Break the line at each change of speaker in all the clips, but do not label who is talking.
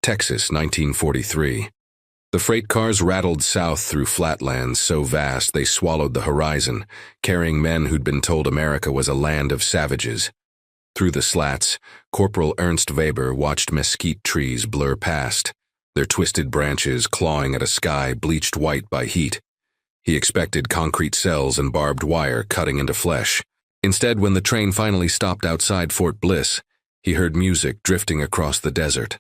Texas, 1943. The freight cars rattled south through flatlands so vast they swallowed the horizon, carrying men who'd been told America was a land of savages. Through the slats, Corporal Ernst Weber watched mesquite trees blur past, their twisted branches clawing at a sky bleached white by heat. He expected concrete cells and barbed wire cutting into flesh. Instead, when the train finally stopped outside Fort Bliss, he heard music drifting across the desert.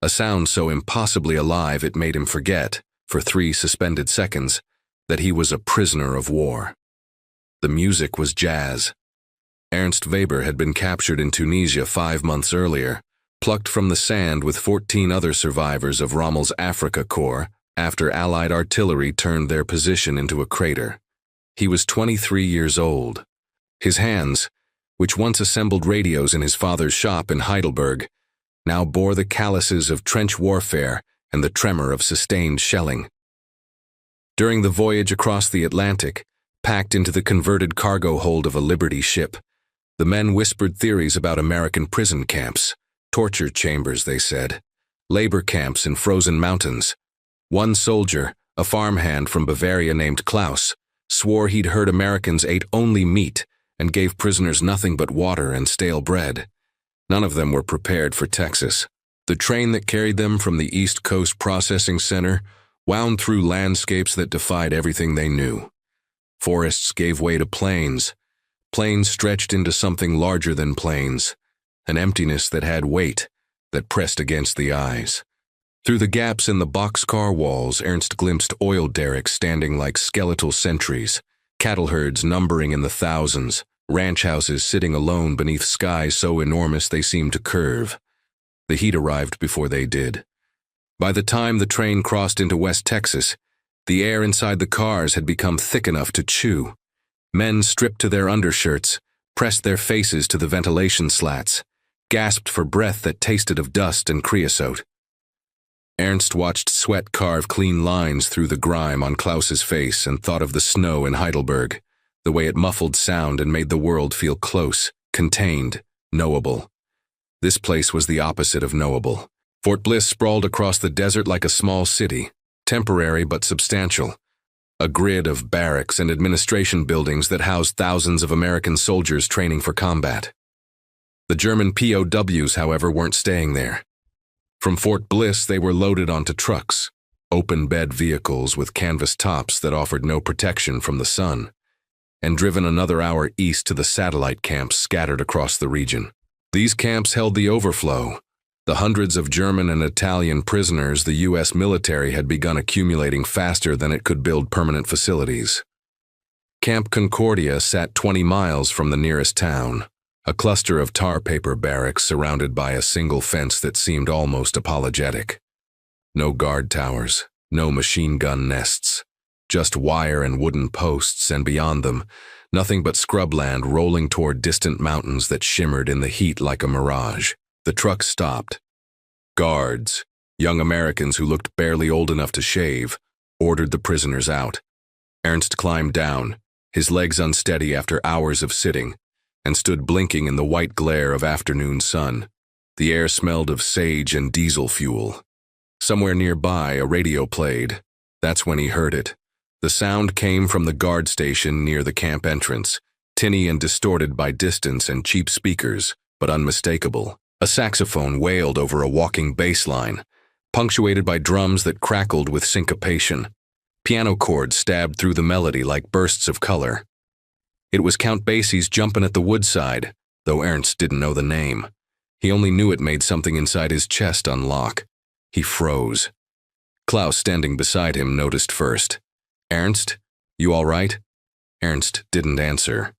A sound so impossibly alive it made him forget, for 3 suspended seconds, that he was a prisoner of war. The music was jazz. Ernst Weber had been captured in Tunisia 5 months earlier, plucked from the sand with 14 other survivors of Rommel's Africa Corps after Allied artillery turned their position into a crater. He was 23 years old. His hands, which once assembled radios in his father's shop in Heidelberg, now bore the calluses of trench warfare and the tremor of sustained shelling. During the voyage across the Atlantic, packed into the converted cargo hold of a Liberty ship, the men whispered theories about American prison camps, torture chambers, they said, labor camps in frozen mountains. One soldier, a farmhand from Bavaria named Klaus, swore he'd heard Americans ate only meat and gave prisoners nothing but water and stale bread. None of them were prepared for Texas. The train that carried them from the East Coast Processing Center wound through landscapes that defied everything they knew. Forests gave way to plains. Plains stretched into something larger than plains, an emptiness that had weight, that pressed against the eyes. Through the gaps in the boxcar walls, Ernst glimpsed oil derricks standing like skeletal sentries, cattle herds numbering in the thousands, ranch houses sitting alone beneath skies so enormous they seemed to curve. The heat arrived before they did. By the time the train crossed into West Texas, the air inside the cars had become thick enough to chew. Men stripped to their undershirts, pressed their faces to the ventilation slats, gasped for breath that tasted of dust and creosote. Ernst watched sweat carve clean lines through the grime on Klaus's face and thought of the snow in Heidelberg, the way it muffled sound and made the world feel close, contained, knowable. This place was the opposite of knowable. Fort Bliss sprawled across the desert like a small city, temporary but substantial, a grid of barracks and administration buildings that housed thousands of American soldiers training for combat. The German POWs, however, weren't staying there. From Fort Bliss, they were loaded onto trucks, open-bed vehicles with canvas tops that offered no protection from the sun, and driven another hour east to the satellite camps scattered across the region. These camps held the overflow, the hundreds of German and Italian prisoners the U.S. military had begun accumulating faster than it could build permanent facilities. Camp Concordia sat 20 miles from the nearest town, a cluster of tar paper barracks surrounded by a single fence that seemed almost apologetic. No guard towers, no machine gun nests, just wire and wooden posts, and beyond them, nothing but scrubland rolling toward distant mountains that shimmered in the heat like a mirage. The truck stopped. Guards, young Americans who looked barely old enough to shave, ordered the prisoners out. Ernst climbed down, his legs unsteady after hours of sitting, and stood blinking in the white glare of afternoon sun. The air smelled of sage and diesel fuel. Somewhere nearby, a radio played. That's when he heard it. The sound came from the guard station near the camp entrance, tinny and distorted by distance and cheap speakers, but unmistakable. A saxophone wailed over a walking bass line, punctuated by drums that crackled with syncopation. Piano chords stabbed through the melody like bursts of color. It was Count Basie's Jumpin' at the Woodside, though Ernst didn't know the name. He only knew it made something inside his chest unlock. He froze. Klaus, standing beside him, noticed first. "Ernst, you all right?" Ernst didn't answer.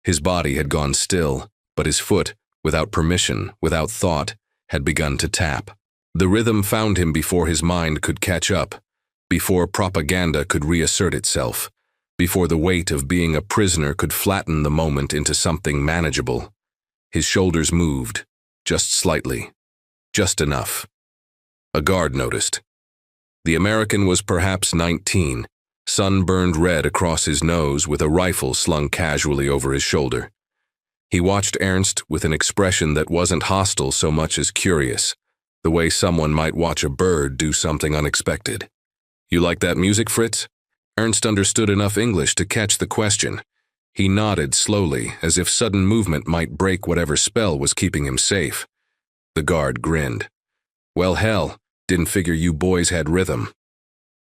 His body had gone still, but his foot, without permission, without thought, had begun to tap. The rhythm found him before his mind could catch up, before propaganda could reassert itself, before the weight of being a prisoner could flatten the moment into something manageable. His shoulders moved, just slightly, just enough. A guard noticed. The American was perhaps 19, sun-burned red across his nose with a rifle slung casually over his shoulder. He watched Ernst with an expression that wasn't hostile so much as curious, the way someone might watch a bird do something unexpected. "You like that music, Fritz?" Ernst understood enough English to catch the question. He nodded slowly, as if sudden movement might break whatever spell was keeping him safe. The guard grinned. "Well, hell, didn't figure you boys had rhythm."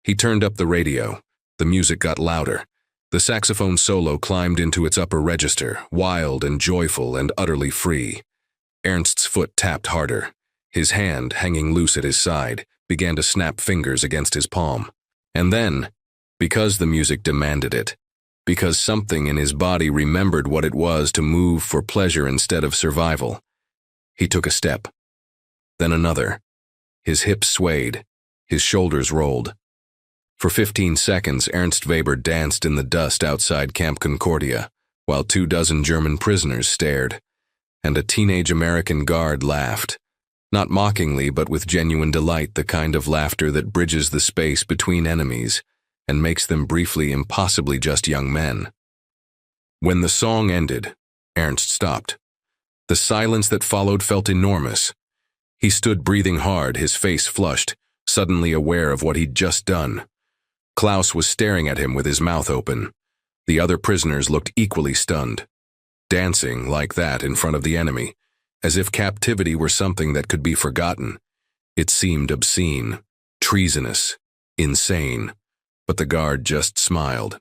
He turned up the radio. The music got louder. The saxophone solo climbed into its upper register, wild and joyful and utterly free. Ernst's foot tapped harder. His hand, hanging loose at his side, began to snap fingers against his palm. And then, because the music demanded it, because something in his body remembered what it was to move for pleasure instead of survival, he took a step. Then another. His hips swayed. His shoulders rolled. For 15 seconds, Ernst Weber danced in the dust outside Camp Concordia, while 24 German prisoners stared. And a teenage American guard laughed. Not mockingly, but with genuine delight, the kind of laughter that bridges the space between enemies and makes them briefly impossibly just young men. When the song ended, Ernst stopped. The silence that followed felt enormous. He stood breathing hard, his face flushed, suddenly aware of what he'd just done. Klaus was staring at him with his mouth open. The other prisoners looked equally stunned. Dancing like that in front of the enemy, as if captivity were something that could be forgotten. It seemed obscene, treasonous, insane, but the guard just smiled.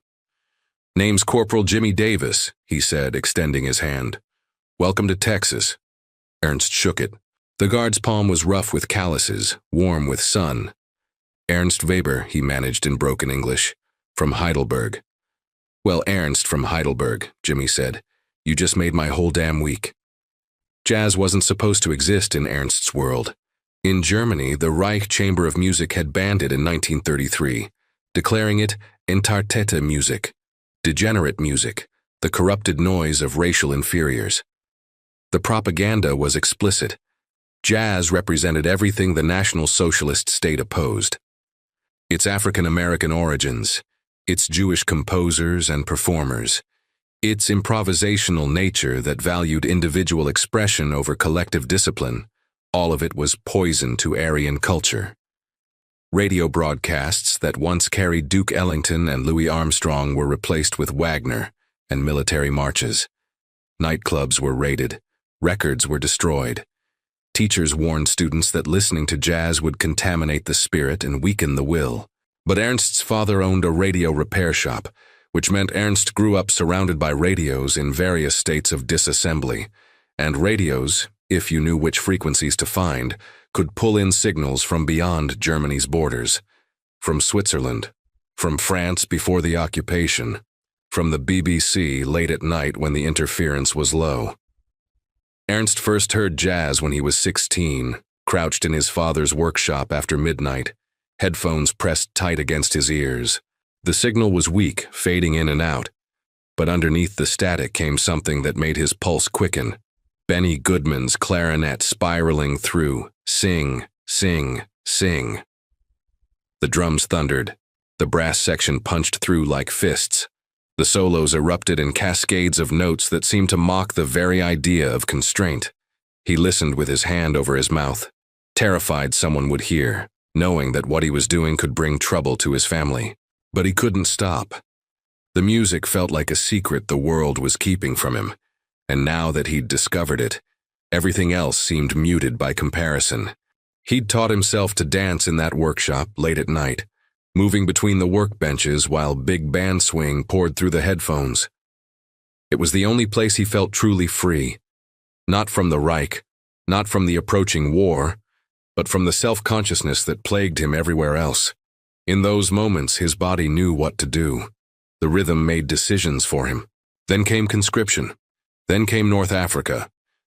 "Name's Corporal Jimmy Davis," he said, extending his hand. "Welcome to Texas." Ernst shook it. The guard's palm was rough with calluses, warm with sun. "Ernst Weber," he managed in broken English, "from Heidelberg." "Well, Ernst from Heidelberg," Jimmy said. "You just made my whole damn week." Jazz wasn't supposed to exist in Ernst's world. In Germany, the Reich Chamber of Music had banned it in 1933, declaring it entartete music, degenerate music, the corrupted noise of racial inferiors. The propaganda was explicit. Jazz represented everything the National Socialist state opposed. Its African-American origins, its Jewish composers and performers, its improvisational nature that valued individual expression over collective discipline, all of it was poison to Aryan culture. Radio broadcasts that once carried Duke Ellington and Louis Armstrong were replaced with Wagner and military marches. Nightclubs were raided. Records were destroyed. Teachers warned students that listening to jazz would contaminate the spirit and weaken the will. But Ernst's father owned a radio repair shop, which meant Ernst grew up surrounded by radios in various states of disassembly. And radios, if you knew which frequencies to find, could pull in signals from beyond Germany's borders. From Switzerland, from France before the occupation, from the BBC late at night when the interference was low. Ernst first heard jazz when he was 16, crouched in his father's workshop after midnight, headphones pressed tight against his ears. The signal was weak, fading in and out, but underneath the static came something that made his pulse quicken. Benny Goodman's clarinet spiraling through, sing, sing, sing. The drums thundered. The brass section punched through like fists. The solos erupted in cascades of notes that seemed to mock the very idea of constraint. He listened with his hand over his mouth, terrified someone would hear, knowing that what he was doing could bring trouble to his family. But he couldn't stop. The music felt like a secret the world was keeping from him, and now that he'd discovered it, everything else seemed muted by comparison. He'd taught himself to dance in that workshop late at night, moving between the workbenches while big band swing poured through the headphones. It was the only place he felt truly free. Not from the Reich, not from the approaching war, but from the self-consciousness that plagued him everywhere else. In those moments, his body knew what to do. The rhythm made decisions for him. Then came conscription. Then came North Africa.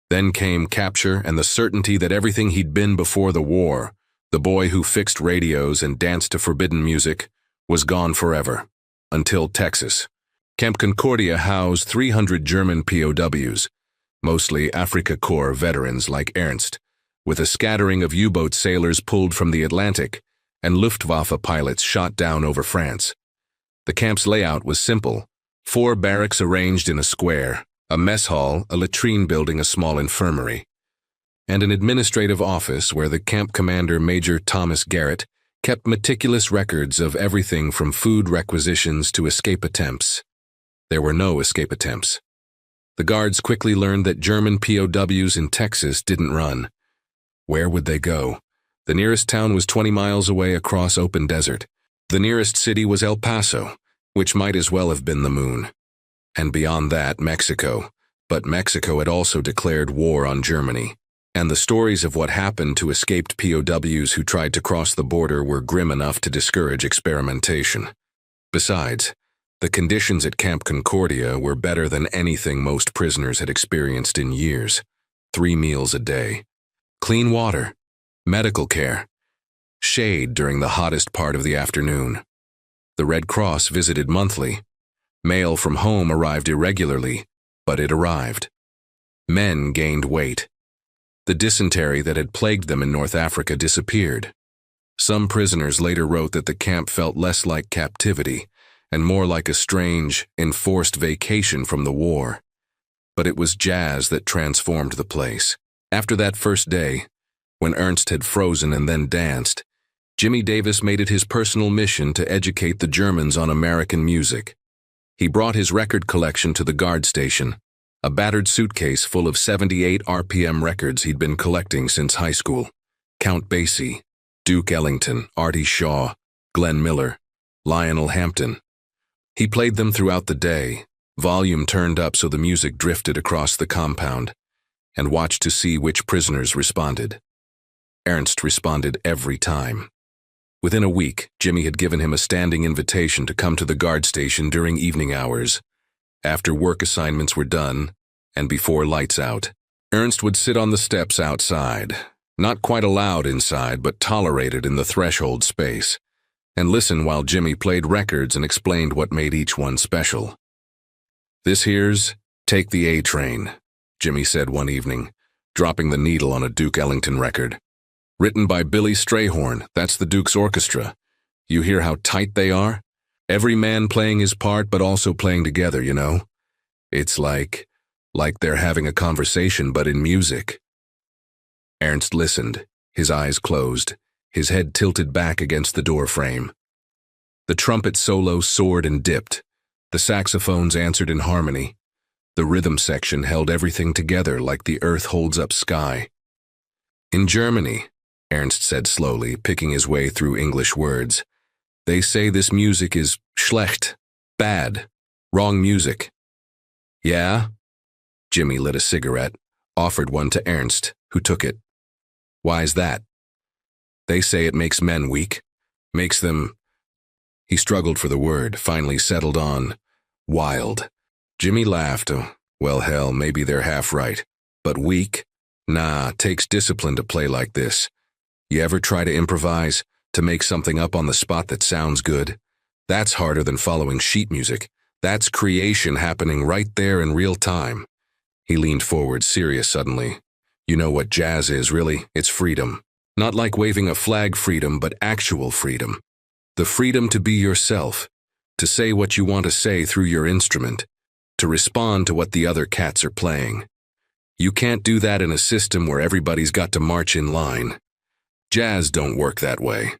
Then came capture and the certainty that everything he'd been before the war, the boy who fixed radios and danced to forbidden music, was gone forever. Until Texas. Camp Concordia housed 300 German POWs, mostly Afrika Korps veterans like Ernst, with a scattering of U-boat sailors pulled from the Atlantic and Luftwaffe pilots shot down over France. The camp's layout was simple. 4 barracks arranged in a square, a mess hall, a latrine building, a small infirmary. and an administrative office where the camp commander, Major Thomas Garrett, kept meticulous records of everything from food requisitions to escape attempts. There were no escape attempts. The guards quickly learned that German POWs in Texas didn't run. Where would they go? The nearest town was 20 miles away across open desert. The nearest city was El Paso, which might as well have been the moon. And beyond that, Mexico. But Mexico had also declared war on Germany. And the stories of what happened to escaped POWs who tried to cross the border were grim enough to discourage experimentation. Besides, the conditions at Camp Concordia were better than anything most prisoners had experienced in years. 3 meals a day. Clean water. Medical care. Shade during the hottest part of the afternoon. The Red Cross visited monthly. Mail from home arrived irregularly, but it arrived. Men gained weight. The dysentery that had plagued them in North Africa disappeared. Some prisoners later wrote that the camp felt less like captivity and more like a strange, enforced vacation from the war. But it was jazz that transformed the place. After that first day, when Ernst had frozen and then danced, Jimmy Davis made it his personal mission to educate the Germans on American music. He brought his record collection to the guard station, a battered suitcase full of 78 RPM records he'd been collecting since high school. Count Basie, Duke Ellington, Artie Shaw, Glenn Miller, Lionel Hampton. He played them throughout the day, volume turned up so the music drifted across the compound, and watched to see which prisoners responded. Ernst responded every time. Within a week, Jimmy had given him a standing invitation to come to the guard station during evening hours. After work assignments were done, and before lights out, Ernst would sit on the steps outside, not quite allowed inside but tolerated in the threshold space, and listen while Jimmy played records and explained what made each one special. "This here's Take the A Train," Jimmy said one evening, dropping the needle on a Duke Ellington record. "Written by Billy Strayhorn, that's the Duke's orchestra. You hear how tight they are? Every man playing his part but also playing together, you know? It's like they're having a conversation but in music." Ernst listened, his eyes closed, his head tilted back against the door frame. The trumpet solo soared and dipped. The saxophones answered in harmony. The rhythm section held everything together like the earth holds up sky. "In Germany," Ernst said slowly, picking his way through English words, "they say this music is schlecht, bad, wrong music." "Yeah?" Jimmy lit a cigarette, offered one to Ernst, who took it. "Why's that?" "They say it makes men weak, makes them—" He struggled for the word, finally settled on wild. Jimmy laughed. "Oh, well, hell, maybe they're half right. But weak? Nah, takes discipline to play like this. You ever try to improvise, to make something up on the spot that sounds good? That's harder than following sheet music. That's creation happening right there in real time." He leaned forward, serious suddenly. "You know what jazz is, really? It's freedom. Not like waving a flag freedom, but actual freedom. The freedom to be yourself, to say what you want to say through your instrument, to respond to what the other cats are playing. You can't do that in a system where everybody's got to march in line. Jazz don't work that way."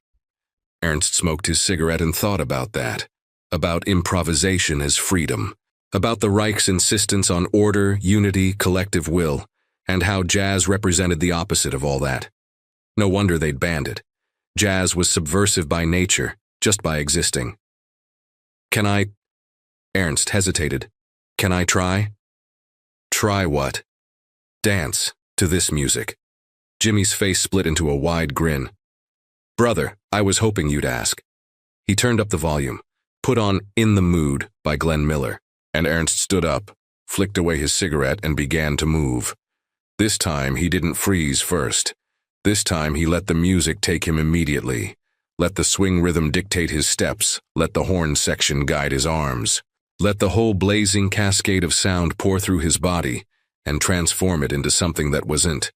Ernst smoked his cigarette and thought about that, about improvisation as freedom, about the Reich's insistence on order, unity, collective will, and how jazz represented the opposite of all that. No wonder they'd banned it. Jazz was subversive by nature, just by existing. "Can I—" Ernst hesitated. "Can I try?" "Try what?" "Dance, to this music." Jimmy's face split into a wide grin. "Brother, I was hoping you'd ask." He turned up the volume, put on In the Mood by Glenn Miller, and Ernst stood up, flicked away his cigarette, and began to move. This time he didn't freeze first. This time he let the music take him immediately. Let the swing rhythm dictate his steps, let the horn section guide his arms. Let the whole blazing cascade of sound pour through his body and transform it into something that wasn't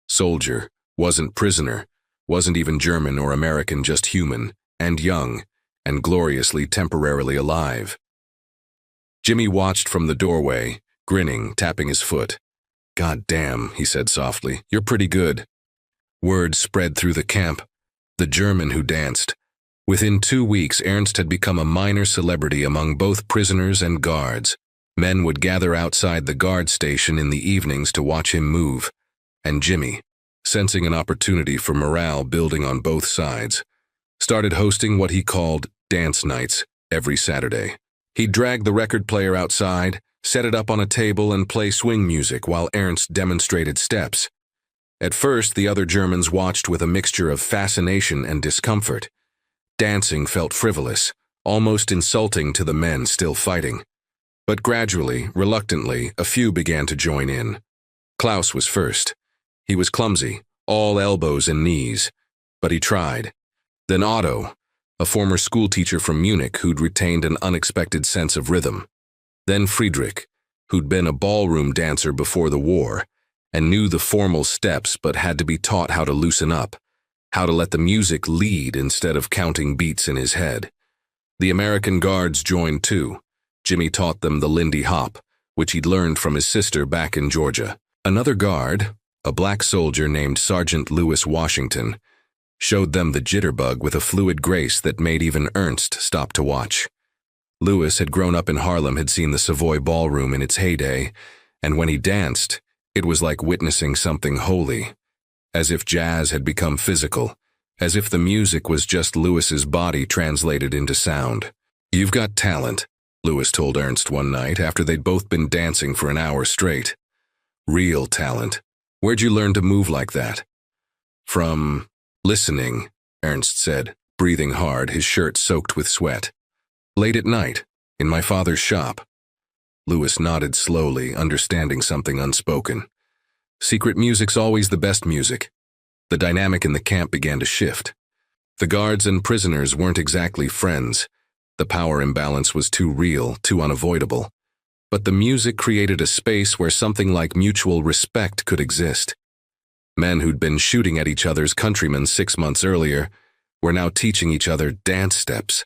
soldier, wasn't prisoner, wasn't even German or American, just human, and young, and gloriously temporarily alive. Jimmy watched from the doorway, grinning, tapping his foot. "God damn," he said softly. "You're pretty good." Word spread through the camp. The German who danced. Within 2 weeks, Ernst had become a minor celebrity among both prisoners and guards. Men would gather outside the guard station in the evenings to watch him move. And Jimmy, sensing an opportunity for morale building on both sides, started hosting what he called dance nights every Saturday. He'd drag the record player outside, set it up on a table, and play swing music while Ernst demonstrated steps. At first, the other Germans watched with a mixture of fascination and discomfort. Dancing felt frivolous, almost insulting to the men still fighting. But gradually, reluctantly, a few began to join in. Klaus was first. He was clumsy, all elbows and knees, but he tried. Then Otto, a former schoolteacher from Munich who'd retained an unexpected sense of rhythm. Then Friedrich, who'd been a ballroom dancer before the war and knew the formal steps but had to be taught how to loosen up, how to let the music lead instead of counting beats in his head. The American guards joined too. Jimmy taught them the Lindy Hop, which he'd learned from his sister back in Georgia. Another guard, a black soldier named Sergeant Lewis Washington, showed them the jitterbug with a fluid grace that made even Ernst stop to watch. Lewis had grown up in Harlem, had seen the Savoy Ballroom in its heyday, and when he danced, it was like witnessing something holy. As if jazz had become physical, as if the music was just Lewis's body translated into sound. "You've got talent," Lewis told Ernst one night after they'd both been dancing for an hour straight. "Real talent. Where'd you learn to move like that?" "From listening," Ernst said, breathing hard, his shirt soaked with sweat. "Late at night, in my father's shop." Lewis nodded slowly, understanding something unspoken. Secret music's always the best music. The dynamic in the camp began to shift. The guards and prisoners weren't exactly friends. The power imbalance was too real, too unavoidable. But the music created a space where something like mutual respect could exist. Men who'd been shooting at each other's countrymen 6 months earlier were now teaching each other dance steps,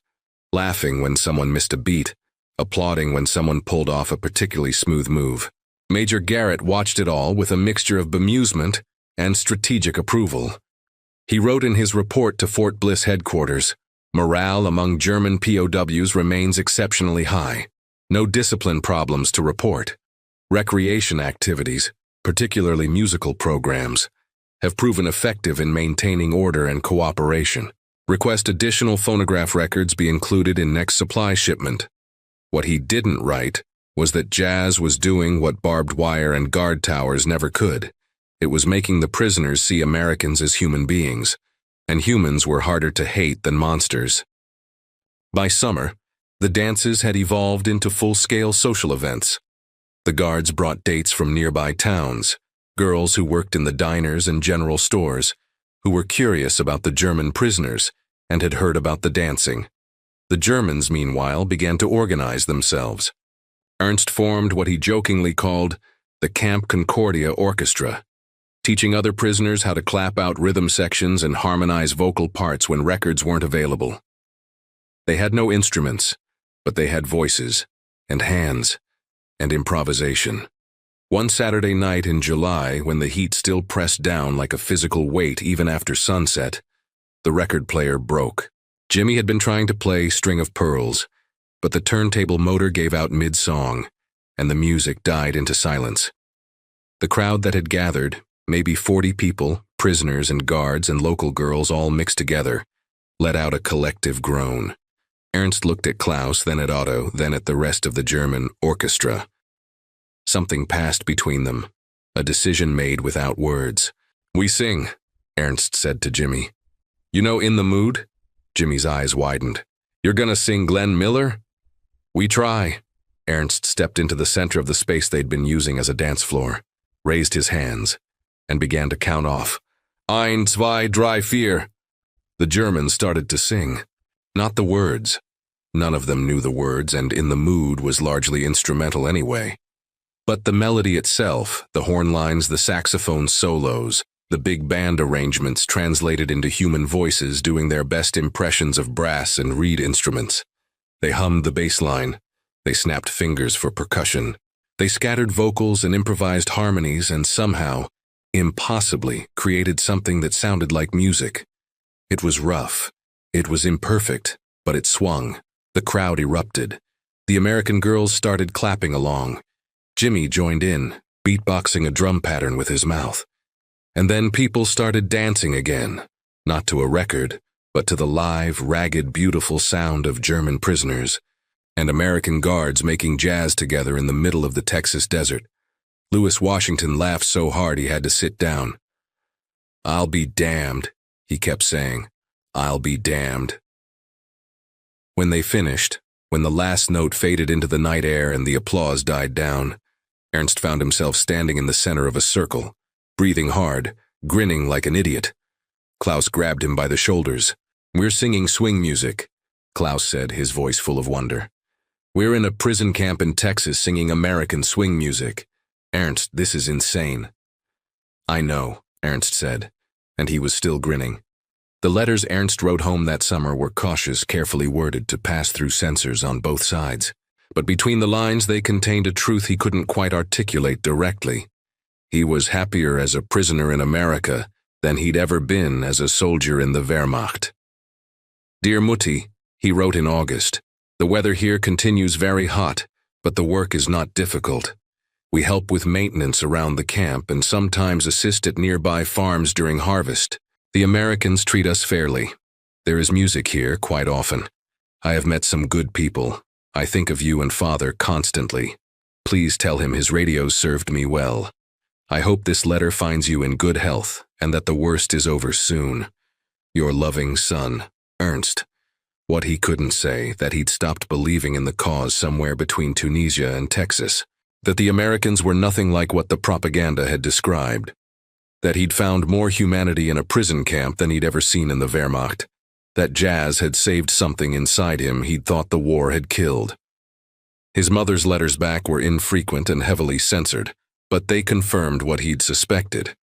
laughing when someone missed a beat, applauding when someone pulled off a particularly smooth move. Major Garrett watched it all with a mixture of bemusement and strategic approval. He wrote in his report to Fort Bliss headquarters, "Morale among German POWs remains exceptionally high. No discipline problems to report. Recreation activities, particularly musical programs, have proven effective in maintaining order and cooperation. Request additional phonograph records be included in next supply shipment." What he didn't write was that jazz was doing what barbed wire and guard towers never could. It was making the prisoners see Americans as human beings, and humans were harder to hate than monsters. By summer, the dances had evolved into full-scale social events. The guards brought dates from nearby towns, girls who worked in the diners and general stores, who were curious about the German prisoners and had heard about the dancing. The Germans, meanwhile, began to organize themselves. Ernst formed what he jokingly called the Camp Concordia Orchestra, teaching other prisoners how to clap out rhythm sections and harmonize vocal parts when records weren't available. They had no instruments, but they had voices, and hands, and improvisation. One Saturday night in July, when the heat still pressed down like a physical weight even after sunset, the record player broke. Jimmy had been trying to play String of Pearls, but the turntable motor gave out mid-song, and the music died into silence. The crowd that had gathered, maybe 40 people, prisoners and guards and local girls all mixed together, let out a collective groan. Ernst looked at Klaus, then at Otto, then at the rest of the German orchestra. Something passed between them, a decision made without words. "We sing," Ernst said to Jimmy. "You know In the Mood?" Jimmy's eyes widened. "You're gonna sing Glenn Miller?" "We try." Ernst stepped into the center of the space they'd been using as a dance floor, raised his hands, and began to count off. "Ein, zwei, drei, vier." The Germans started to sing. Not the words. None of them knew the words, and In the Mood was largely instrumental anyway. But the melody itself, the horn lines, the saxophone solos, the big band arrangements translated into human voices doing their best impressions of brass and reed instruments. They hummed the bass line. They snapped fingers for percussion. They scattered vocals and improvised harmonies and somehow, impossibly, created something that sounded like music. It was rough. It was imperfect, but it swung. The crowd erupted. The American girls started clapping along. Jimmy joined in, beatboxing a drum pattern with his mouth. And then people started dancing again, not to a record, but to the live, ragged, beautiful sound of German prisoners and American guards making jazz together in the middle of the Texas desert. Lewis Washington laughed so hard he had to sit down. "I'll be damned," he kept saying. "I'll be damned." When they finished, when the last note faded into the night air and the applause died down, Ernst found himself standing in the center of a circle, breathing hard, grinning like an idiot. Klaus grabbed him by the shoulders. "We're singing swing music," Klaus said, his voice full of wonder. "We're in a prison camp in Texas singing American swing music. Ernst, this is insane." "I know," Ernst said, and he was still grinning. The letters Ernst wrote home that summer were cautious, carefully worded to pass through censors on both sides. But between the lines they contained a truth he couldn't quite articulate directly. He was happier as a prisoner in America than he'd ever been as a soldier in the Wehrmacht. "Dear Mutti," he wrote in August, "the weather here continues very hot, but the work is not difficult. We help with maintenance around the camp and sometimes assist at nearby farms during harvest. The Americans treat us fairly. There is music here quite often. I have met some good people. I think of you and Father constantly. Please tell him his radios served me well. I hope this letter finds you in good health and that the worst is over soon. Your loving son, Ernst." What he couldn't say, that he'd stopped believing in the cause somewhere between Tunisia and Texas, that the Americans were nothing like what the propaganda had described, that he'd found more humanity in a prison camp than he'd ever seen in the Wehrmacht, that jazz had saved something inside him he'd thought the war had killed. His mother's letters back were infrequent and heavily censored, but they confirmed what he'd suspected.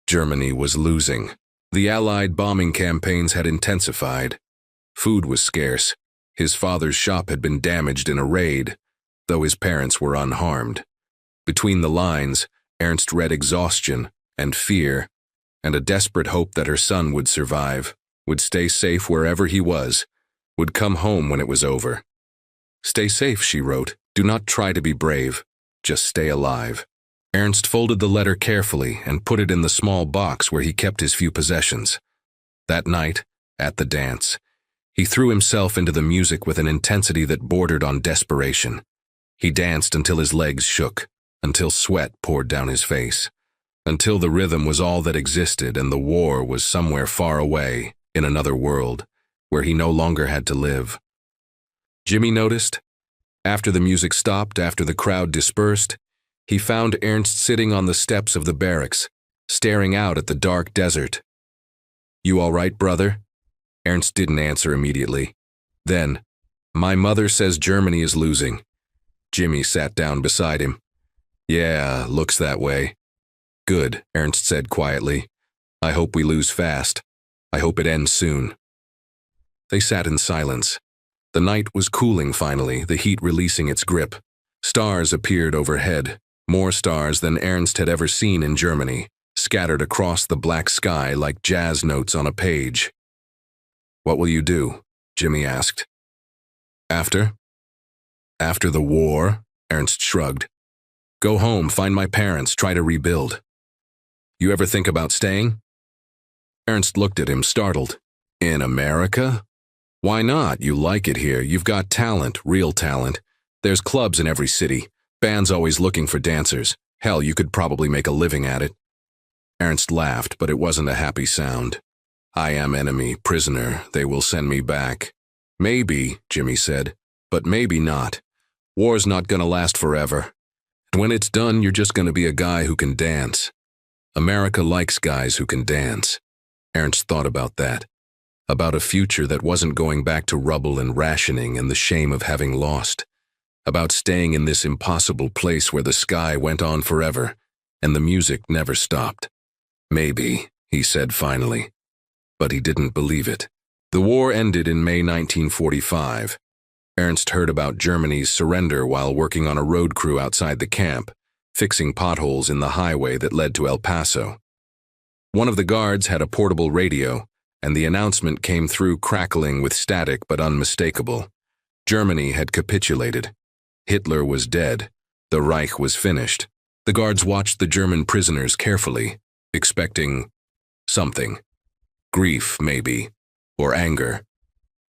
Germany was losing. The Allied bombing campaigns had intensified. Food was scarce. His father's shop had been damaged in a raid, though his parents were unharmed. Between the lines, Ernst read exhaustion and fear, and a desperate hope that her son would survive, would stay safe wherever he was, would come home when it was over. "Stay safe," she wrote. "Do not try to be brave. Just stay alive." Ernst folded the letter carefully and put it in the small box where he kept his few possessions. That night, at the dance, he threw himself into the music with an intensity that bordered on desperation. He danced until his legs shook, until sweat poured down his face, until the rhythm was all that existed and the war was somewhere far away, in another world, where he no longer had to live. Jimmy noticed. After the music stopped, after the crowd dispersed, he found Ernst sitting on the steps of the barracks, staring out at the dark desert. "You all right, brother?" Ernst didn't answer immediately. Then, "My mother says Germany is losing." Jimmy sat down beside him. "Yeah, looks that way." "Good," Ernst said quietly. "I hope we lose fast. I hope it ends soon." They sat in silence. The night was cooling finally, the heat releasing its grip. Stars appeared overhead, more stars than Ernst had ever seen in Germany, scattered across the black sky like jazz notes on a page. "What will you do?" Jimmy asked. After the war?" Ernst shrugged. "Go home, find my parents, try to rebuild." "You ever think about staying?" Ernst looked at him, startled. "In America? Why not? You like it here. You've got talent, real talent. There's clubs in every city. Bands always looking for dancers. Hell, you could probably make a living at it." Ernst laughed, but it wasn't a happy sound. "I am enemy, prisoner. They will send me back." "Maybe," Jimmy said, "but maybe not. War's not gonna last forever. And when it's done, you're just gonna be a guy who can dance. America likes guys who can dance." Ernst thought about that. About a future that wasn't going back to rubble and rationing and the shame of having lost. About staying in this impossible place where the sky went on forever and the music never stopped. "Maybe," he said finally. But he didn't believe it. The war ended in May 1945. Ernst heard about Germany's surrender while working on a road crew outside the camp, fixing potholes in the highway that led to El Paso. One of the guards had a portable radio, and the announcement came through crackling with static but unmistakable. Germany had capitulated. Hitler was dead. The Reich was finished. The guards watched the German prisoners carefully, expecting something. Grief, maybe, or anger,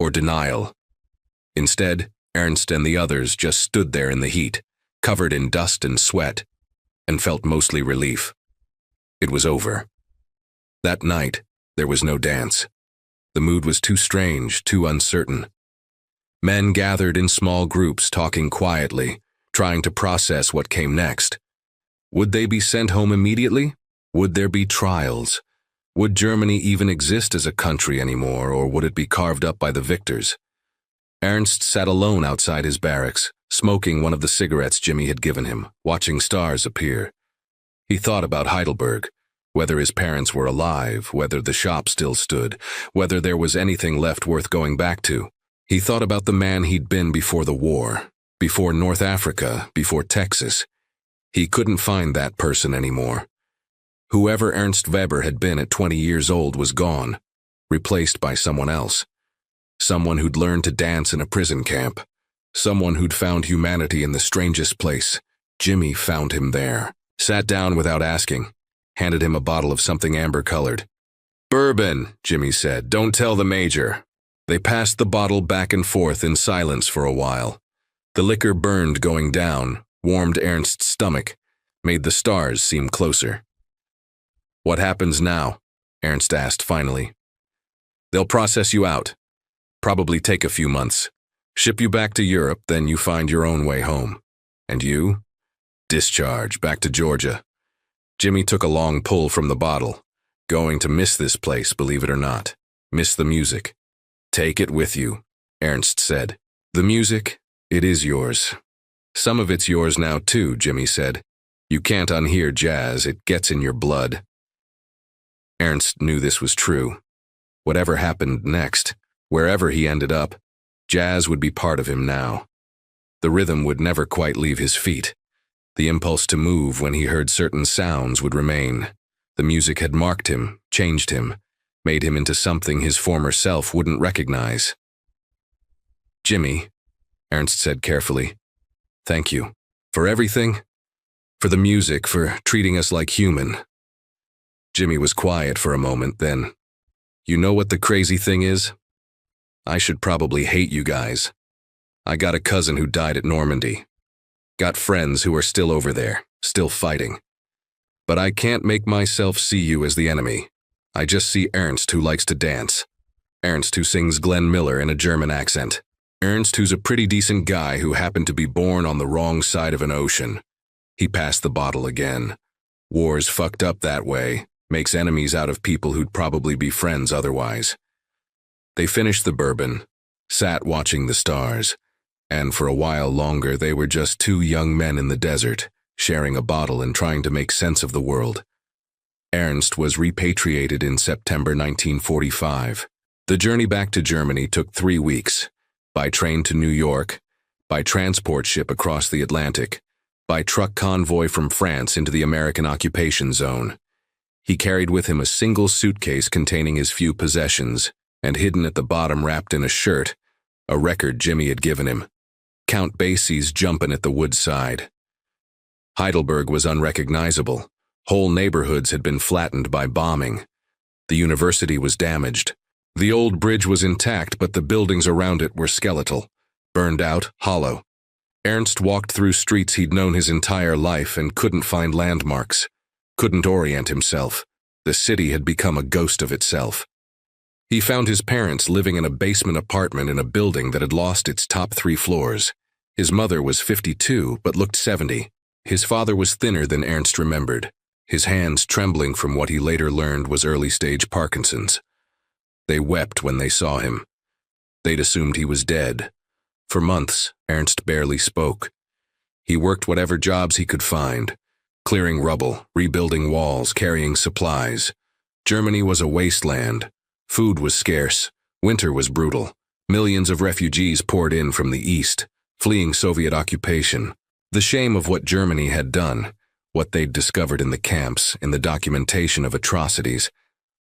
or denial. Instead, Ernst and the others just stood there in the heat, covered in dust and sweat, and felt mostly relief. It was over. That night, there was no dance. The mood was too strange, too uncertain. Men gathered in small groups, talking quietly, trying to process what came next. Would they be sent home immediately? Would there be trials? Would Germany even exist as a country anymore, or would it be carved up by the victors? Ernst sat alone outside his barracks, smoking one of the cigarettes Jimmy had given him, watching stars appear. He thought about Heidelberg, whether his parents were alive, whether the shop still stood, whether there was anything left worth going back to. He thought about the man he'd been before the war, before North Africa, before Texas. He couldn't find that person anymore. Whoever Ernst Weber had been at 20 years old was gone, replaced by someone else. Someone who'd learned to dance in a prison camp. Someone who'd found humanity in the strangest place. Jimmy found him there. Sat down without asking. Handed him a bottle of something amber-colored. "Bourbon," Jimmy said. "Don't tell the major." They passed the bottle back and forth in silence for a while. The liquor burned going down, warmed Ernst's stomach, made the stars seem closer. "What happens now?" Ernst asked finally. "They'll process you out. Probably take a few months. Ship you back to Europe, then you find your own way home. And you? Discharge, back to Georgia." Jimmy took a long pull from the bottle. "Going to miss this place, believe it or not. Miss the music." "Take it with you," Ernst said. "The music, it is yours. Some of it's yours now too," Jimmy said. "You can't unhear jazz, it gets in your blood." Ernst knew this was true. Whatever happened next, wherever he ended up, jazz would be part of him now. The rhythm would never quite leave his feet. The impulse to move when he heard certain sounds would remain. The music had marked him, changed him, made him into something his former self wouldn't recognize. "Jimmy," Ernst said carefully, "thank you. For everything. For the music, for treating us like human." Jimmy was quiet for a moment, then, "You know what the crazy thing is? I should probably hate you guys. I got a cousin who died at Normandy. Got friends who are still over there, still fighting. But I can't make myself see you as the enemy. I just see Ernst who likes to dance. Ernst who sings Glenn Miller in a German accent. Ernst who's a pretty decent guy who happened to be born on the wrong side of an ocean." He passed the bottle again. "War's fucked up that way. Makes enemies out of people who'd probably be friends otherwise." They finished the bourbon, sat watching the stars, and for a while longer they were just two young men in the desert, sharing a bottle and trying to make sense of the world. Ernst was repatriated in September 1945. The journey back to Germany took 3 weeks, by train to New York, by transport ship across the Atlantic, by truck convoy from France into the American occupation zone. He carried with him a single suitcase containing his few possessions, and hidden at the bottom wrapped in a shirt, a record Jimmy had given him. Count Basie's Jumpin' at the Woodside. Heidelberg was unrecognizable. Whole neighborhoods had been flattened by bombing. The university was damaged. The old bridge was intact, but the buildings around it were skeletal, burned out, hollow. Ernst walked through streets he'd known his entire life and couldn't find landmarks, couldn't orient himself. The city had become a ghost of itself. He found his parents living in a basement apartment in a building that had lost its top 3 floors. His mother was 52, but looked 70. His father was thinner than Ernst remembered, his hands trembling from what he later learned was early-stage Parkinson's. They wept when they saw him. They'd assumed he was dead. For months, Ernst barely spoke. He worked whatever jobs he could find, clearing rubble, rebuilding walls, carrying supplies. Germany was a wasteland. Food was scarce. Winter was brutal. Millions of refugees poured in from the east, fleeing Soviet occupation. The shame of what Germany had done, what they'd discovered in the camps, in the documentation of atrocities,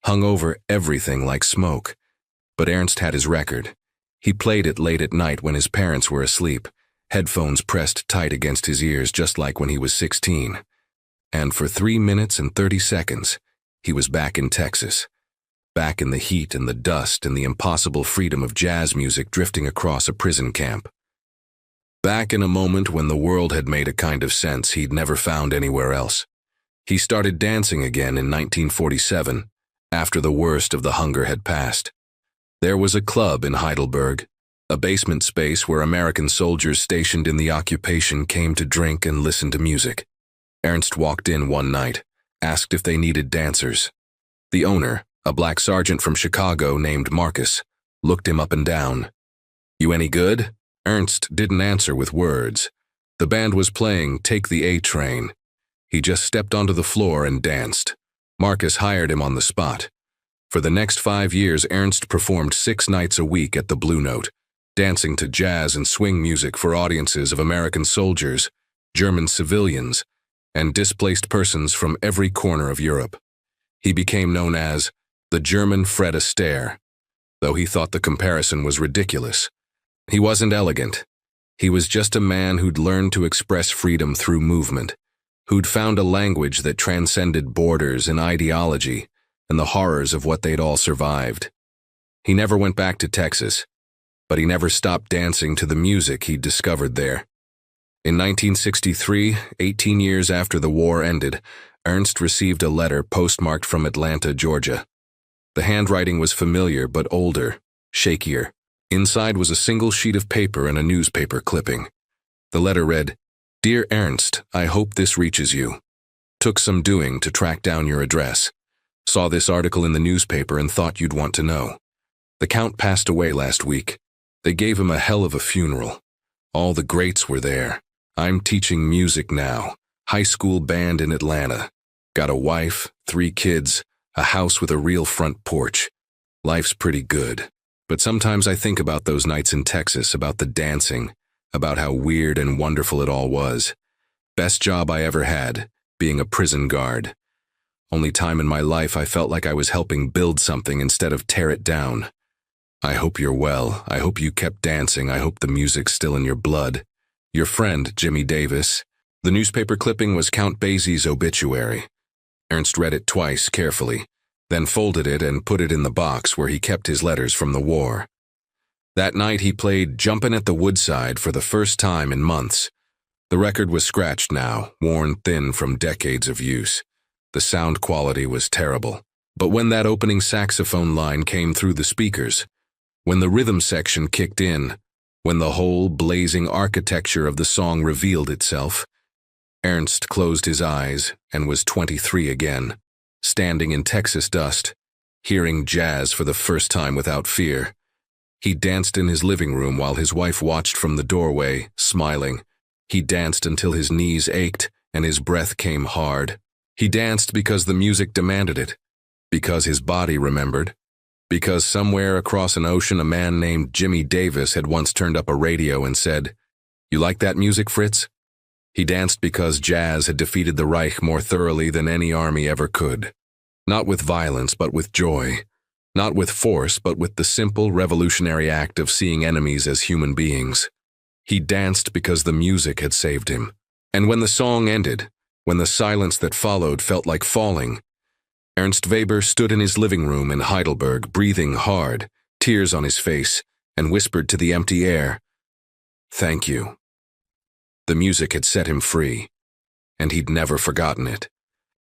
hung over everything like smoke. But Ernst had his record. He played it late at night when his parents were asleep, headphones pressed tight against his ears just like when he was 16. And for 3 minutes and 30 seconds, he was back in Texas. Back in the heat and the dust and the impossible freedom of jazz music drifting across a prison camp. Back in a moment when the world had made a kind of sense he'd never found anywhere else. He started dancing again in 1947, after the worst of the hunger had passed. There was a club in Heidelberg, a basement space where American soldiers stationed in the occupation came to drink and listen to music. Ernst walked in one night, asked if they needed dancers. The owner, a black sergeant from Chicago named Marcus, looked him up and down. "You any good?" Ernst didn't answer with words. The band was playing Take the A Train. He just stepped onto the floor and danced. Marcus hired him on the spot. For the next 5 years, Ernst performed 6 nights a week at the Blue Note, dancing to jazz and swing music for audiences of American soldiers, German civilians, and displaced persons from every corner of Europe. He became known as the German Fred Astaire, though he thought the comparison was ridiculous. He wasn't elegant. He was just a man who'd learned to express freedom through movement, who'd found a language that transcended borders and ideology and the horrors of what they'd all survived. He never went back to Texas, but he never stopped dancing to the music he'd discovered there. In 1963, 18 years after the war ended, Ernst received a letter postmarked from Atlanta, Georgia. The handwriting was familiar but older, shakier. Inside was a single sheet of paper and a newspaper clipping. The letter read, "Dear Ernst, I hope this reaches you. Took some doing to track down your address. Saw this article in the newspaper and thought you'd want to know. The Count passed away last week. They gave him a hell of a funeral. All the greats were there. I'm teaching music now. High school band in Atlanta. Got a wife, 3 kids, a house with a real front porch. Life's pretty good. But sometimes I think about those nights in Texas, about the dancing, about how weird and wonderful it all was. Best job I ever had, being a prison guard. Only time in my life I felt like I was helping build something instead of tear it down. I hope you're well. I hope you kept dancing. I hope the music's still in your blood. Your friend, Jimmy Davis." The newspaper clipping was Count Basie's obituary. Ernst read it twice carefully, then folded it and put it in the box where he kept his letters from the war. That night he played Jumpin' at the Woodside for the first time in months. The record was scratched now, worn thin from decades of use. The sound quality was terrible. But when that opening saxophone line came through the speakers, when the rhythm section kicked in, when the whole blazing architecture of the song revealed itself, Ernst closed his eyes and was 23 again. Standing in Texas dust, hearing jazz for the first time without fear. He danced in his living room while his wife watched from the doorway, smiling. He danced until his knees ached and his breath came hard. He danced because the music demanded it, because his body remembered, because somewhere across an ocean a man named Jimmy Davis had once turned up a radio and said, "You like that music, Fritz?" He danced because jazz had defeated the Reich more thoroughly than any army ever could. Not with violence, but with joy. Not with force, but with the simple, revolutionary act of seeing enemies as human beings. He danced because the music had saved him. And when the song ended, when the silence that followed felt like falling, Ernst Weber stood in his living room in Heidelberg, breathing hard, tears on his face, and whispered to the empty air, "Thank you." The music had set him free, and he'd never forgotten it.